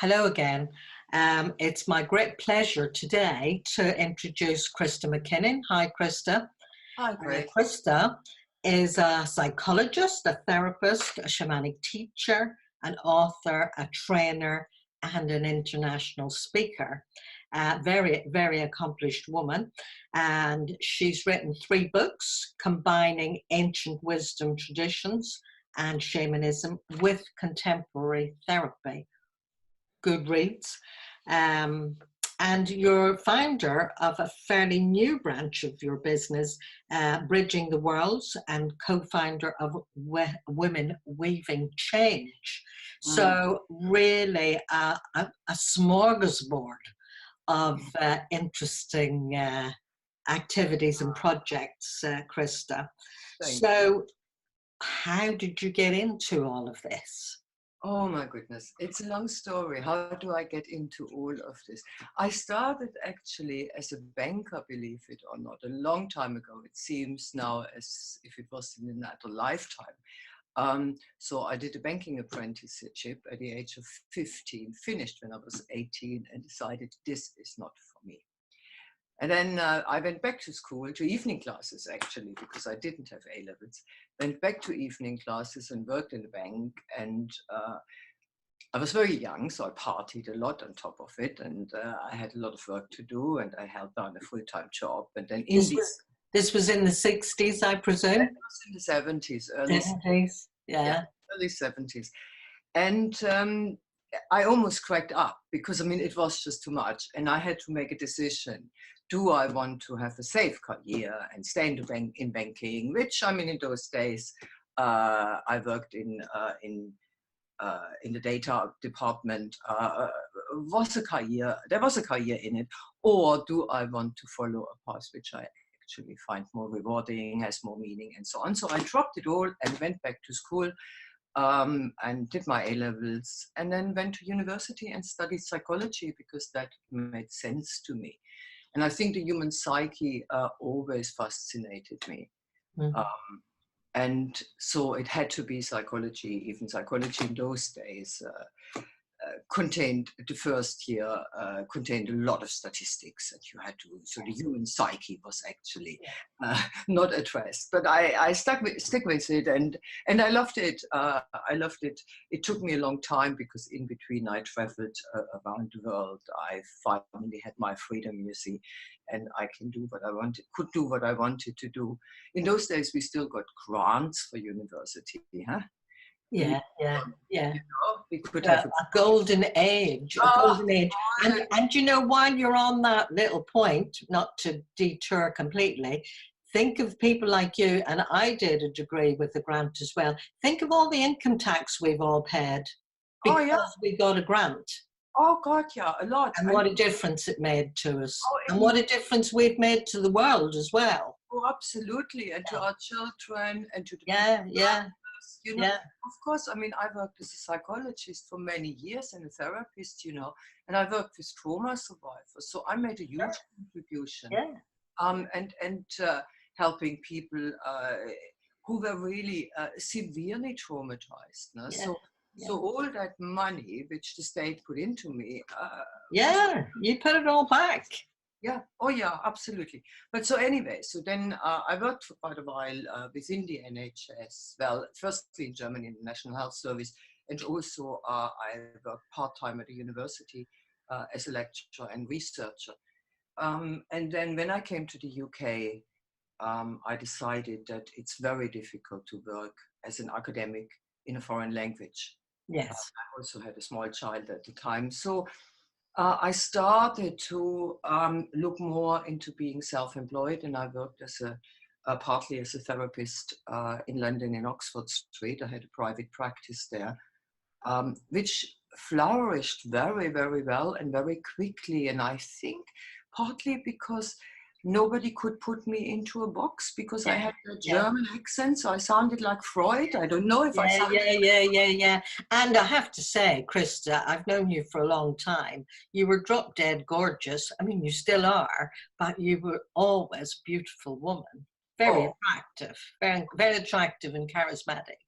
Hello again. It's my great pleasure today to introduce Christa Mackinnon. Hi, Christa. Hi, Greg. Christa is a psychologist, a therapist, a shamanic teacher, an author, a trainer, and an international speaker. Very, very accomplished woman. And she's written 3 books combining ancient wisdom traditions and shamanism with contemporary therapy. Good reads. And you're founder of a fairly new branch of your business, Bridging the Worlds, and co-founder of Women Weaving Change. So really a smorgasbord of interesting activities and projects, Christa. So how did you get into all of this? Oh my goodness, it's a long story. How do I get into all of this? I started actually as a banker, believe it or not, a long time ago. It seems now as if it was in another lifetime. So I did a banking apprenticeship at the age of 15, finished when I was 18 and decided this is not for me. And then I went back to school, to evening classes actually, because I didn't have A-levels. Went back to evening classes and worked in the bank. And I was very young, so I partied a lot on top of it. And I had a lot of work to do, and I held down a full-time job. And then this was in the 60s, I presume? It was in the 70s, early 70s, yeah. Early 70s. And I almost cracked up because, I mean, it was just too much. And I had to make a decision. Do I want to have a safe career and stay in banking, which, I mean, in those days, I worked in the data department, was a career, there was a career in it, or do I want to follow a path which I actually find more rewarding, has more meaning, and so on. So I dropped it all and went back to school and did my A-levels, and then went to university and studied psychology because that made sense to me. And I think the human psyche always fascinated me. And so it had to be psychology. Even psychology in those days contained, the first year, contained a lot of statistics that you had to, so the human psyche was actually not addressed. But I stick with it, and I loved it. I loved it. It took me a long time because in between I traveled around the world. I finally had my freedom, you see, and I can do what I wanted, could do what I wanted to do. In those days, we still got grants for university, huh? Yeah. You know, we could a have golden age, And you know, while you're on that little point, not to detour completely, think of people like you, and I did a degree with a grant as well. Think of all the income tax we've all paid because we got a grant. Oh God, yeah, a lot. And what a difference it made to us. And what a difference we've made to the world as well. Oh, absolutely. And to our children and to the you know, of course, I mean, I worked as a psychologist for many years and a therapist, you know, and I worked with trauma survivors. So I made a huge contribution. And helping people who were really severely traumatized. No? So all that money which the state put into me. You put it all back. Yeah. Oh, yeah, absolutely. But so anyway, so then I worked for quite a while within the NHS. Well, firstly in Germany in the National Health Service, and also I worked part-time at a university as a lecturer and researcher. And then when I came to the UK, I decided that it's very difficult to work as an academic in a foreign language. Yes. I also had a small child at the time. So I started to look more into being self-employed, and I worked as partly as a therapist in London in Oxford Street. I had a private practice there, which flourished very, very well and very quickly. And I think partly because nobody could put me into a box because I had a German accent, so I sounded like Freud. I don't know if I sounded And I have to say, Christa, I've known you for a long time. You were drop dead gorgeous. I mean, you still are, but you were always a beautiful woman. Very attractive, very, very attractive and charismatic.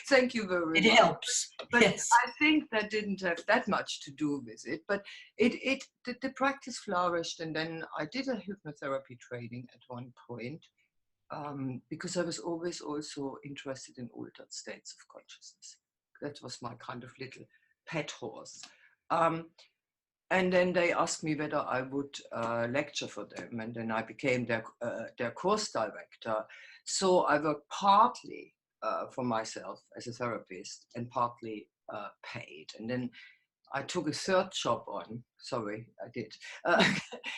Thank you very much. It helps. But Yes. I think that didn't have that much to do with it. But the practice flourished, and then I did a hypnotherapy training at one point, because I was always also interested in altered states of consciousness. That was my kind of little pet horse. And then they asked me whether I would lecture for them, and then I became their course director. So I worked partly for myself as a therapist and partly paid. And then I took a third job on. Sorry, I did.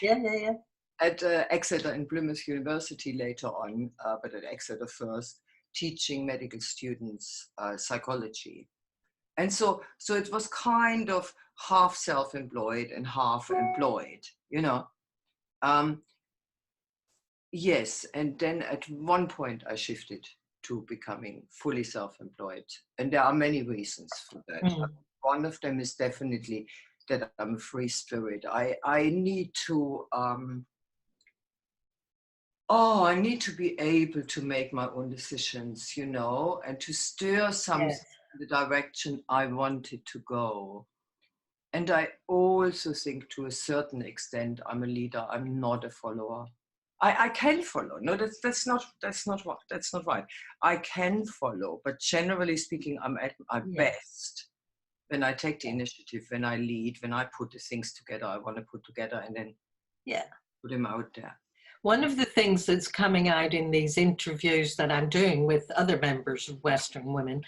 Yeah. At Exeter and Plymouth University later on, but at Exeter first, teaching medical students psychology. And so it was kind of half self-employed and half employed, you know. Yes, and then at one point I shifted to becoming fully self-employed. And there are many reasons for that. One of them is definitely that I'm a free spirit. I need to... I need to be able to make my own decisions, you know, and to steer something in the direction I wanted to go. And I also think to a certain extent, I'm a leader. I'm not a follower. I can follow. No, that's not right. I can follow, but generally speaking, I'm at my best when I take the initiative, when I lead, when I put the things together I want to put together, and then put them out there. One of the things that's coming out in these interviews that I'm doing with other members of Western women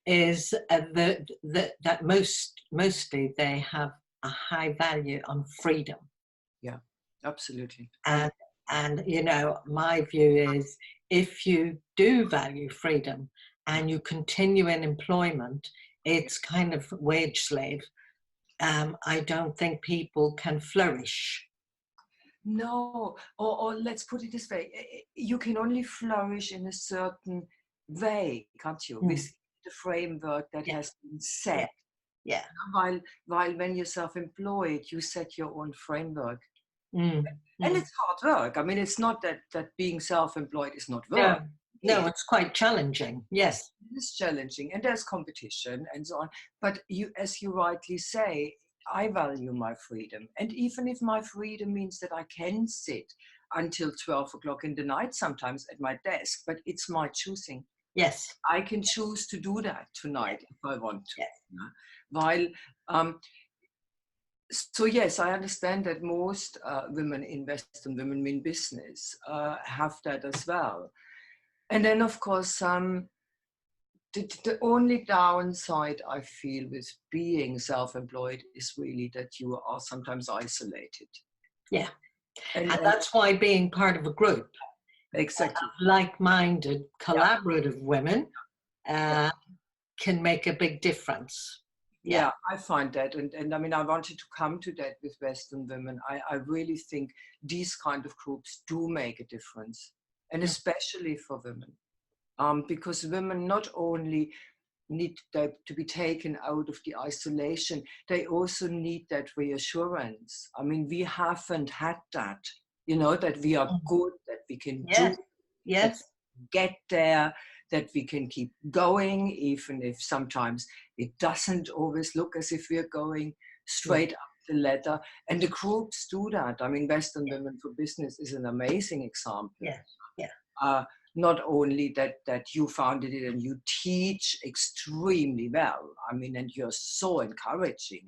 is that mostly they have a high value on freedom. Yeah, absolutely. And you know, my view is if you do value freedom and you continue in employment, it's kind of wage slave. I don't think people can flourish. No, or let's put it this way, you can only flourish in a certain way, can't you? With the framework that has been set. Yeah. While when you're self-employed, you set your own framework. And it's hard work. I mean, it's not that being self-employed is not work. No, it's quite challenging. Yes. It is challenging, and there's competition and so on. But you, as you rightly say, I value my freedom. And even if my freedom means that I can sit until 12 o'clock in the night sometimes at my desk, but it's my choosing. Yes. I can choose to do that tonight if I want to. While, so yes, I understand that most women in Western women in business have that as well. And then of course, the only downside I feel with being self-employed is really that you are sometimes isolated. Yeah. And that's why being part of a group, exactly, like-minded, collaborative women can make a big difference. Yeah, I find that. And I mean, I wanted to come to that with Western women. I really think these kind of groups do make a difference, and especially for women. Because women not only need to be taken out of the isolation, they also need that reassurance. I mean, we haven't had that, you know, that we are good, that we can do, get there, that we can keep going, even if sometimes it doesn't always look as if we're going straight up the ladder. And the groups do that. I mean, Western Women for Business is an amazing example. Not only that you founded it and you teach extremely well, I mean, and you're so encouraging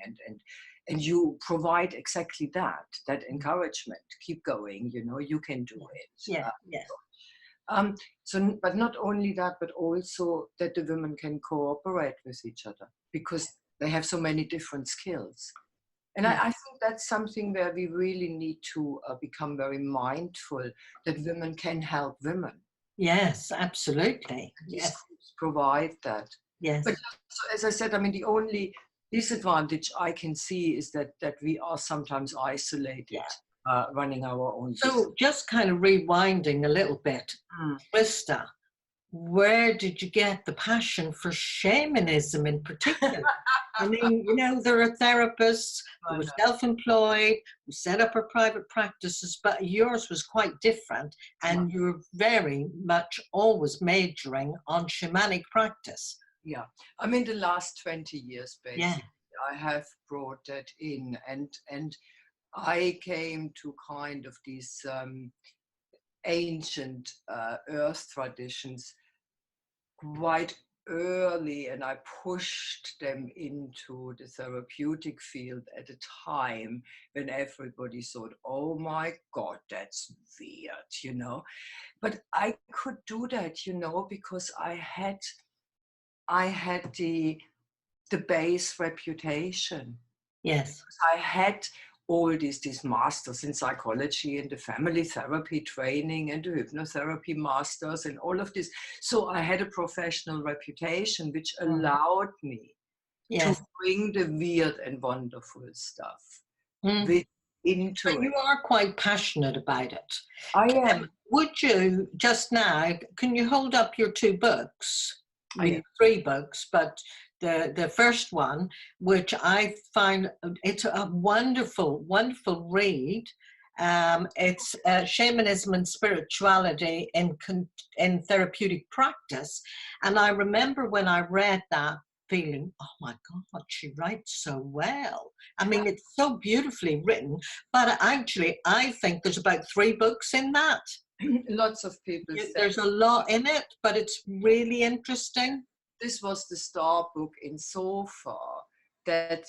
and you provide exactly that encouragement. Keep going, you know, you can do it. So, but not only that, but also that the women can cooperate with each other because they have so many different skills. And I think that's something where we really need to become very mindful that women can help women. Yes, absolutely. These groups provide that. Yes. But as I said, I mean, the only disadvantage I can see is that we are sometimes isolated, running our own business. So just kind of rewinding a little bit, Christa, where did you get the passion for shamanism in particular? I mean, you know, there are therapists who were self-employed, who set up her private practices, but yours was quite different, and you were very much always majoring on shamanic practice. Yeah. I mean, the last 20 years, Yeah. basically, I have brought that in, and I came to kind of these ancient earth traditions quite early, and I pushed them into the therapeutic field at a time when everybody thought, oh my God, that's weird, you know. But I could do that, you know, because I had the base reputation. Yes. I had all these masters in psychology and the family therapy training and the hypnotherapy masters and all of this. So I had a professional reputation, which allowed me to Yes. bring the weird and wonderful stuff Mm. into So you it. are quite passionate about it. I am. Would you just now, can you hold up your two books? I am. Three books, but the first one, which I find it's a wonderful, wonderful read. It's Shamanism and Spirituality in Therapeutic Practice. And I remember when I read that, feeling, oh my God, she writes so well. I mean, it's so beautifully written, but actually, I think there's about 3 books in that. Lots of people say There's a lot in it, but it's really interesting. this was the star book in so far that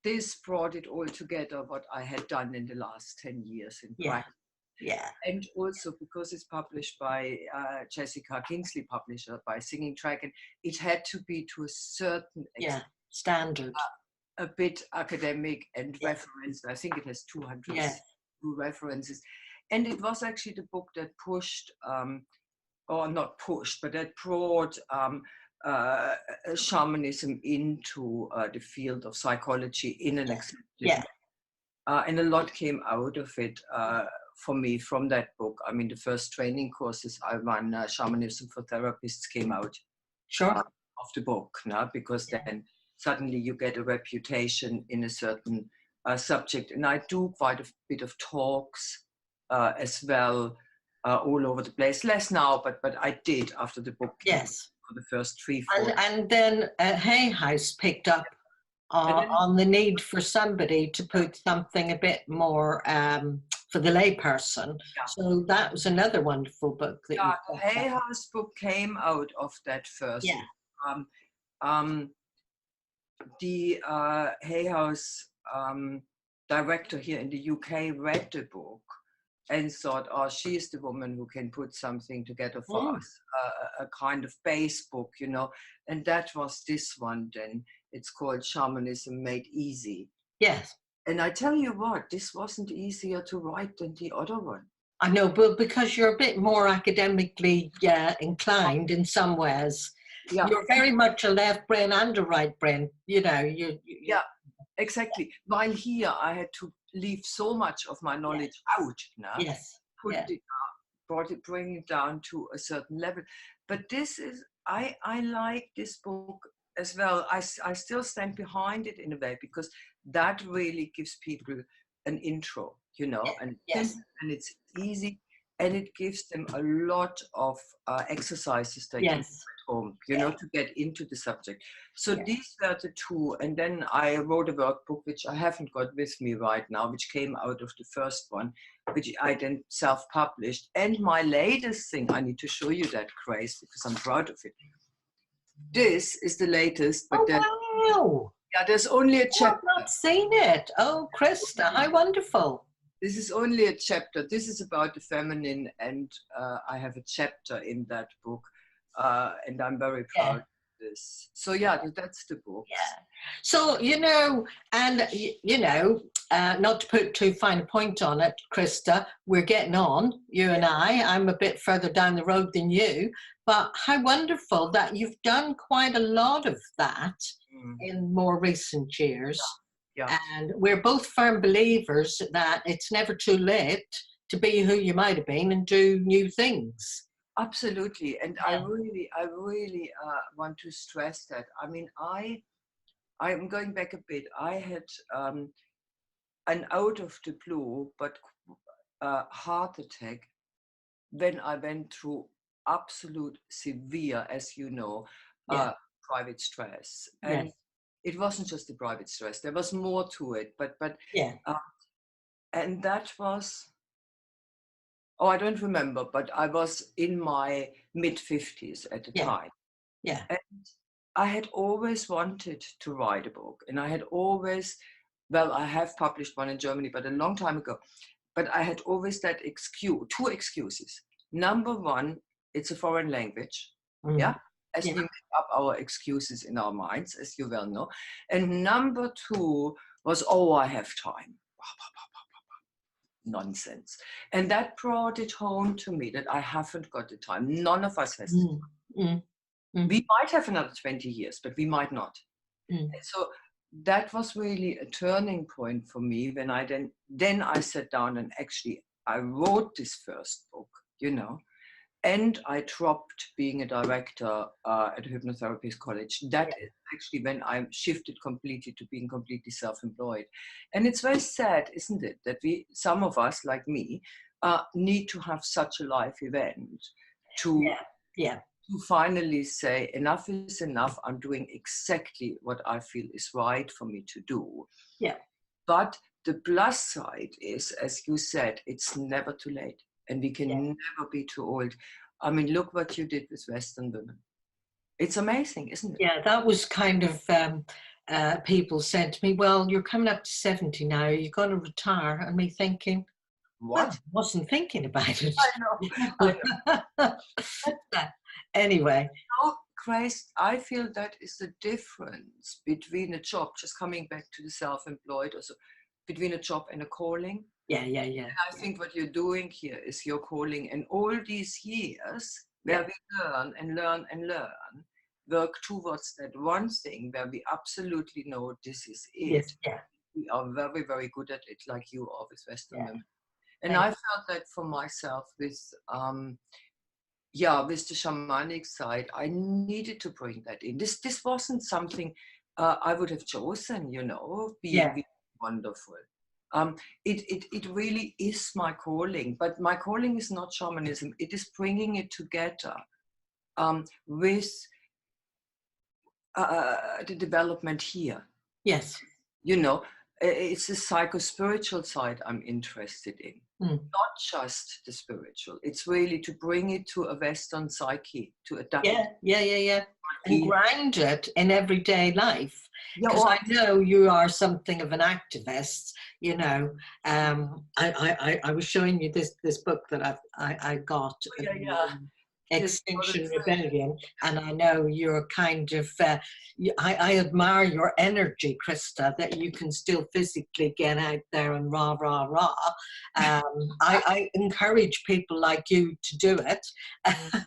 this brought it all together, what I had done in the last 10 years in practice. Yeah. And also because it's published by Jessica Kingsley, publisher by Singing Dragon, it had to be to a certain extent, Standard. a bit academic and referenced. I think it has 202 references. And it was actually the book that pushed, or not pushed, but that brought shamanism into the field of psychology in an accepted way. And a lot came out of it for me from that book. I mean, the first training courses I ran, Shamanism for Therapists, came out of the book, no? Because then suddenly you get a reputation in a certain subject. And I do quite a bit of talks as well, all over the place. Less now, but I did after the book came out for the first 3-4. And then Hay House picked up on the need for somebody to put something a bit more for the layperson. So that was another wonderful book. That the Hay House book came out of that first. The Hay House director here in the UK read the book and thought, oh, she's the woman who can put something together for us, a kind of base book, you know. And that was this one then. It's called Shamanism Made Easy. Yes. And I tell you what, this wasn't easier to write than the other one. I know, but because you're a bit more academically inclined in some ways. You're very much a left brain and a right brain, you know. Yeah, exactly. While here I had to leave so much of my knowledge out now. Bring it down to a certain level. But this is, I like this book as well. I still stand behind it in a way, because that really gives people an intro, you know, and it's easy, and it gives them a lot of exercises they can do at home, you know, to get into the subject. So these were the 2, and then I wrote a workbook which I haven't got with me right now, which came out of the first one, which I then self-published. And my latest thing, I need to show you that, Grace, because I'm proud of it. This is the latest, but wow! Yeah, there's only a chapter. I've not seen it. Oh, Christa, how wonderful! This is only a chapter. This is about the feminine, and I have a chapter in that book, and I'm very proud of this. So that's the book. So, you know, and you know, not to put too fine a point on it, Christa, we're getting on, you and I'm a bit further down the road than you, but how wonderful that you've done quite a lot of that in more recent years. And we're both firm believers that it's never too late to be who you might have been and do new things. Absolutely. And I really want to stress that. I mean, I'm going back a bit. I had an out of the blue, but heart attack when I went through absolute severe, as you know, private stress. Yes. And it wasn't just the private stress, there was more to it. Yeah. And that was, oh, I don't remember, but I was in my mid-50s at the Yeah. time. Yeah. And I had always wanted to write a book. And I had always, well, I have published one in Germany, but a long time ago. But I had always that two excuses. Number one, it's a foreign language. Mm. Yeah. As Yeah. we make up our excuses in our minds, as you well know. And number two was, oh, I have time. Nonsense. And that brought it home to me that I haven't got the time. None of us has the time. Mm. Mm. We might have another 20 years, but we might not. Mm. So that was really a turning point for me when I then I sat down and actually I wrote this first book, you know, and I dropped being a director at a hypnotherapist college. That is actually when I shifted completely to being completely self-employed. And it's very sad, isn't it, that some of us like me need to have such a life event to finally say enough is enough. I'm doing exactly what I feel is right for me to do. Yeah. But the plus side is, as you said, it's never too late. And we can never be too old. I mean, look what you did with Western women. It's amazing, isn't it? Yeah, that was kind of, people said to me, well, you're coming up to 70 now, you're going to retire. And me thinking, what? Well, I wasn't thinking about it. I know. Anyway. No, Grace, I feel that is the difference between a job, just coming back to the self-employed, also between a job and a calling. Yeah. And I think what you're doing here is your calling. And all these years where we learn and learn and learn, work towards that one thing where we absolutely know this is it. Yes. We are very, very good at it, like you are with Western women. And Thanks. I felt that for myself with the shamanic side, I needed to bring that in. This wasn't something I would have chosen, you know, being wonderful. It really is my calling, but my calling is not shamanism. It is bringing it together with the development here. Yes. You know, it's the psycho-spiritual side I'm interested in. Not just the spiritual. It's really to bring it to a Western psyche, to adapt. Yeah. And ground it in everyday life. Because Yeah, I know you are something of an activist. You know, I was showing you this book that I got. Extinction Rebellion, and I know you're kind of I admire your energy, Christa, that you can still physically get out there and rah. I encourage people like you to do it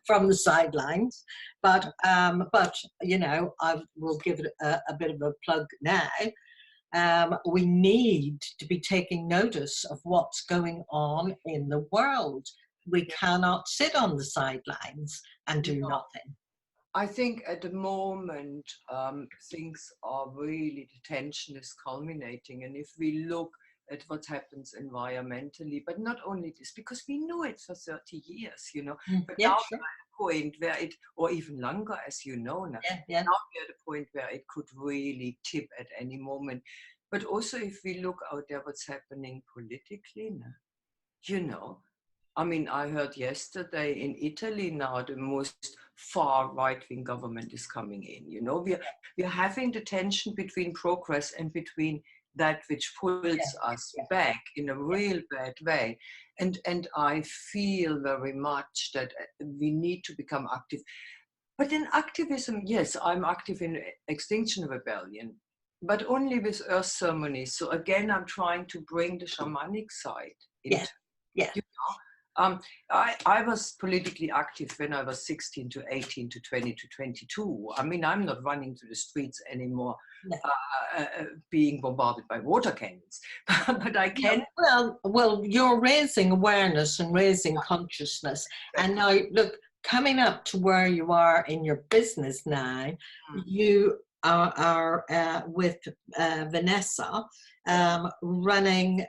from the sidelines, but you know, I will give it a bit of a plug now. We need to be taking notice of what's going on in the world. We cannot sit on the sidelines and do nothing. I think at the moment, things are really, the tension is culminating. And if we look at what happens environmentally, but not only this, because we knew it for 30 years, you know, but now we're at a point where it, or even longer, as you know, now we're at a point where it could really tip at any moment. But also if we look out there, what's happening politically now, you know, I mean, I heard yesterday in Italy now the most far right-wing government is coming in. You know, we are having the tension between progress and between that which pulls us back in a real bad way. And I feel very much that we need to become active. But in activism, yes, I'm active in Extinction Rebellion, but only with earth ceremonies. So again, I'm trying to bring the shamanic side into you know? I was politically active when I was 16 to 18 to 20 to 22. I mean, I'm not running to the streets anymore, being bombarded by water cannons, but I can. Well, you're raising awareness and raising consciousness. And now, look, coming up to where you are in your business now, you are with Vanessa, running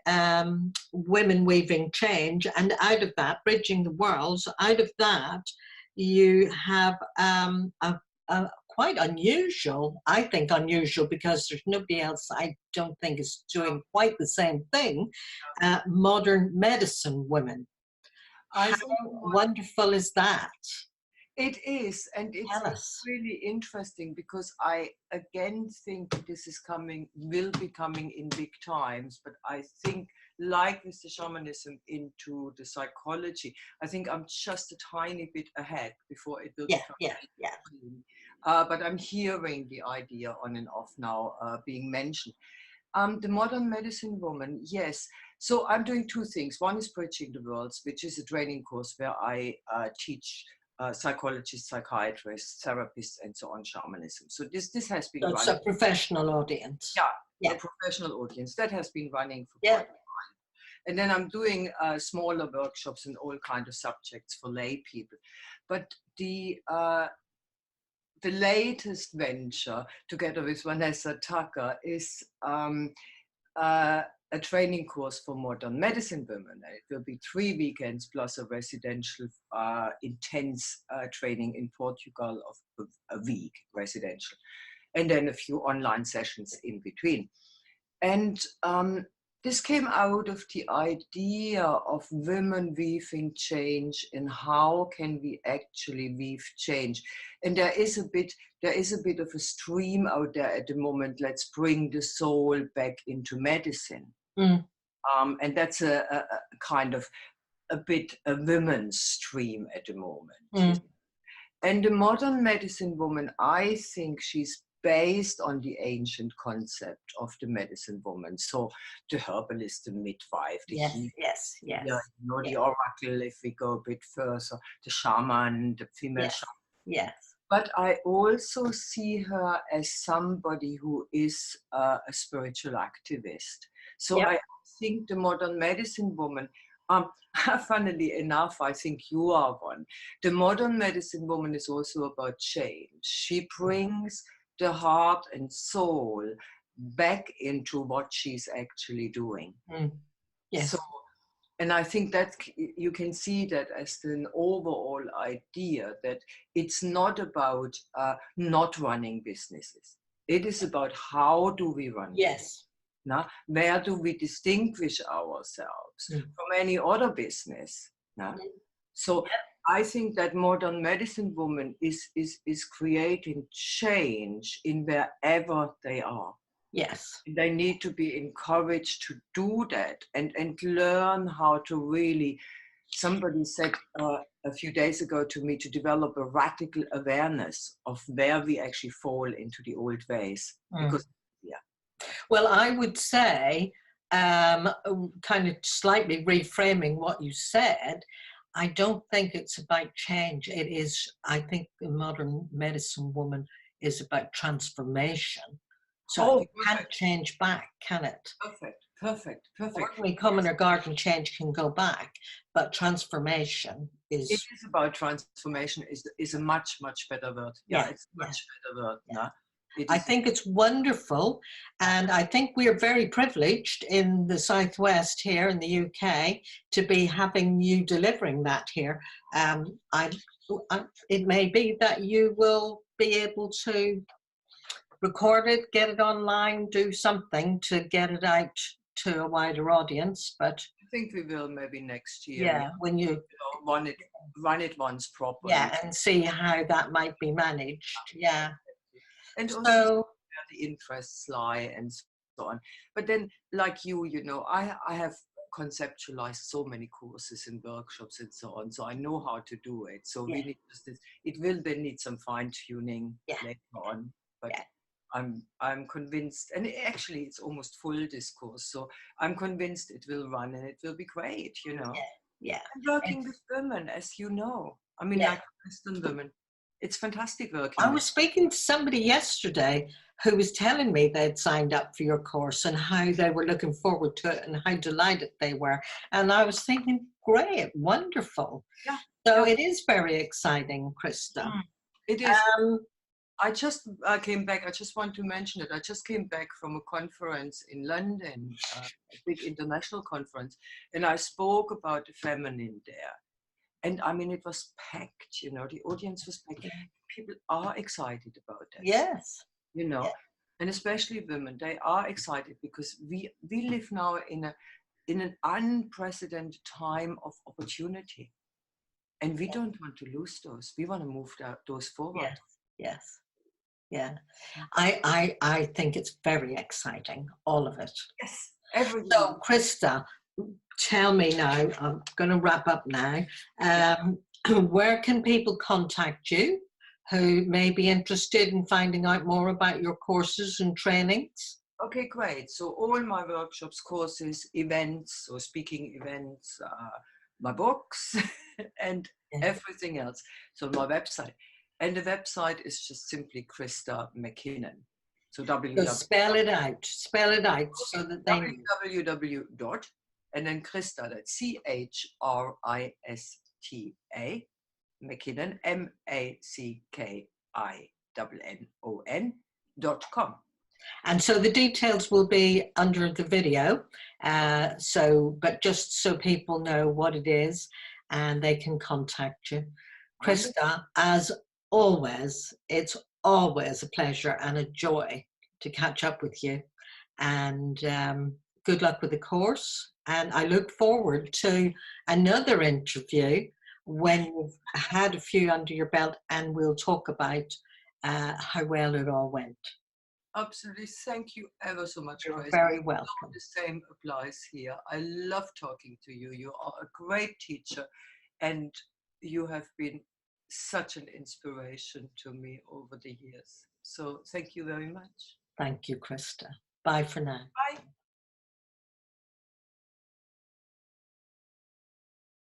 Women Weaving Change, and out of that, Bridging the World, out of that, you have quite unusual. I think unusual because there's nobody else I don't think is doing quite the same thing. Modern medicine women. I How think wonderful is that? it is, and it's Tell us. really interesting because I again think this is will be coming in big times, but I think like with the shamanism into the psychology, I think I'm just a tiny bit ahead before it will become mainstream. But I'm hearing the idea on and off now being mentioned. The modern medicine woman, yes. So I'm doing two things. One is Bridging the Worlds, which is a training course where I teach psychologists, psychiatrists, therapists, and so on, shamanism. So this has been So it's a professional audience. A professional audience that has been running for quite a while. And then I'm doing smaller workshops in all kinds of subjects for lay people. But the latest venture, together with Vanessa Tucker, is a training course for modern medicine women. It will be 3 weekends plus a residential intense training in Portugal of a week residential, and then a few online sessions in between. And this came out of the idea of women weaving change and how can we actually weave change. And there is a bit of a stream out there at the moment. Let's bring the soul back into medicine. And that's a kind of a women's stream at the moment. And the modern medicine woman, I think she's based on the ancient concept of the medicine woman. So the herbalist, the midwife, the healer, the oracle, if we go a bit further, the shaman, the female shaman. But I also see her as somebody who is a spiritual activist. So I think the modern medicine woman, funnily enough, I think you are one. The modern medicine woman is also about change. She brings the heart and soul back into what she's actually doing. So, and I think that you can see that as an overall idea that it's not about not running businesses. It is about how do we run business. Now, where do we distinguish ourselves from any other business? So I think that modern medicine woman is creating change in wherever they are. They need to be encouraged to do that and learn how to really, somebody said a few days ago to me, to develop a radical awareness of where we actually fall into the old ways. Because well, I would say, kind of slightly reframing what you said, I don't think it's about change. It is, I think the modern medicine woman is about transformation. So you can't change back, can it? Perfect. Ordinary commoner garden change can go back, but transformation is... It is about transformation, is a much, much better word. It's a much better word. I think it's wonderful, and I think we're very privileged in the Southwest here in the UK to be having you delivering that here. It may be that you will be able to record it, get it online, do something to get it out to a wider audience. But I think we will maybe next year. When you run it once properly. And see how that might be managed. And also where the interests lie and so on. But then, like you know, I have conceptualized so many courses and workshops and so on, so I know how to do it. So we need it will then need some fine tuning later on. But I'm convinced, and actually it's almost full discourse. So I'm convinced it will run and it will be great. You know. And working with women, as you know, I mean, like Western women. It's fantastic working. I was speaking to somebody yesterday who was telling me they'd signed up for your course and how they were looking forward to it and how delighted they were. And I was thinking, great, wonderful. So it is very exciting, Christa. It is. I just came back. I just want to mention it. I just came back from a conference in London, a big international conference, and I spoke about the feminine there. And I mean, it was packed, you know, the audience was packed. people are excited about that. Yes. You know, Yeah. and especially women, they are excited because we live now in an unprecedented time of opportunity, and we don't want to lose those. We want to move those forward. Yes. Yes. Yeah. I think it's very exciting, all of it. Yes, everything. So, Christa, tell me now, I'm going to wrap up now. Where can people contact you who may be interested in finding out more about your courses and trainings? Okay, great. So all my workshops, courses, events, or speaking events, my books, and everything else. So my website. And the website is just simply Christa Mackinnon. So spell it out so that they know. www. And then Christa, that's Christa, Mackinnon, MACKINNON.com. And so the details will be under the video. But just so people know what it is and they can contact you. Christa, as always, it's always a pleasure and a joy to catch up with you. And good luck with the course. And I look forward to another interview when you've had a few under your belt, and we'll talk about how well it all went. Absolutely. Thank you ever so much. You're very welcome. The same applies here. I love talking to you. You are a great teacher, and you have been such an inspiration to me over the years. So thank you very much. Thank you, Christa. Bye for now. Bye.